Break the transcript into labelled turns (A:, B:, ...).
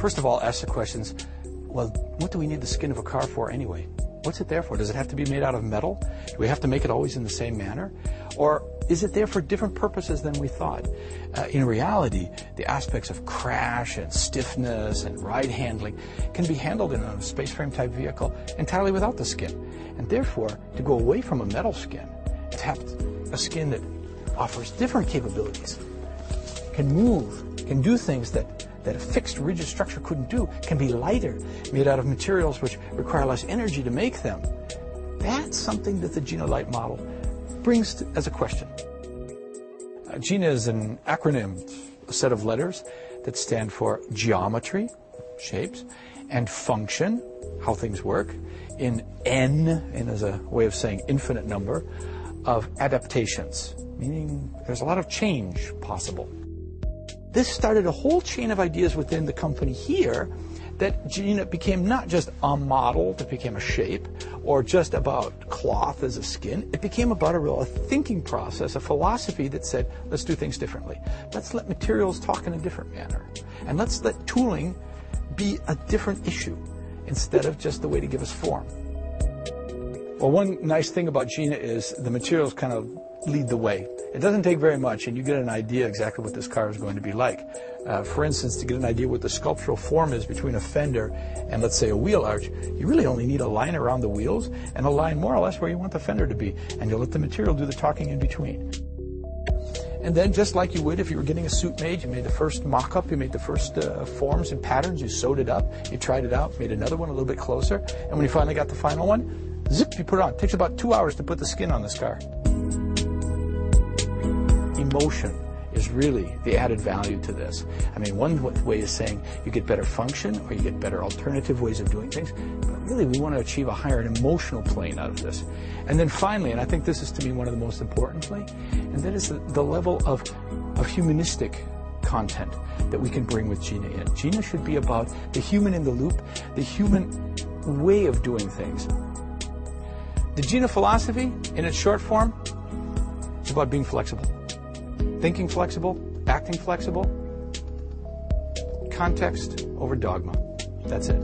A: first of all, ask the questions, well, what do we need the skin of a car for anyway? What's it there for? Does it have to be made out of metal? Do we have to make it always in the same manner? Or is it there for different purposes than we thought? In reality, the aspects of crash and stiffness and ride handling can be handled in a space frame type vehicle entirely without the skin. And therefore, to go away from a metal skin, to have a skin that offers different capabilities, can move, can do things that a fixed rigid structure couldn't do, can be lighter, made out of materials which require less energy to make them. That's something that the GINA Light model brings as a question. GINA is an acronym, a set of letters that stand for geometry, shapes, and function, how things work, in N, and as a way of saying infinite number, of adaptations, meaning there's a lot of change possible. This started a whole chain of ideas within the company here that GINA became not just a model that became a shape or just about cloth as a skin. It became about a thinking process, a philosophy that said, let's do things differently. Let's let materials talk in a different manner. And let's let tooling be a different issue instead of just the way to give us form. Well, one nice thing about GINA is the materials kind of lead the way. It doesn't take very much and you get an idea exactly what this car is going to be like. For instance, to get an idea what the sculptural form is between a fender and, let's say, a wheel arch, you really only need a line around the wheels and a line more or less where you want the fender to be, and you'll let the material do the talking in between. And then, just like you would if you were getting a suit made, you made the first mock-up, you made the first forms and patterns, you sewed it up, you tried it out, made another one a little bit closer, and when you finally got the final one, zip, you put it on. It takes about 2 hours to put the skin on this car. Emotion is really the added value to this. I mean, one way is saying you get better function or you get better alternative ways of doing things, but really we want to achieve a higher emotional plane out of this. And then finally, and I think this is to me one of the most importantly, and that is the level of humanistic content that we can bring with GINA in. GINA should be about the human in the loop, the human way of doing things. The GINA philosophy, in its short form, is about being flexible. Thinking flexible, acting flexible, context over dogma. That's it.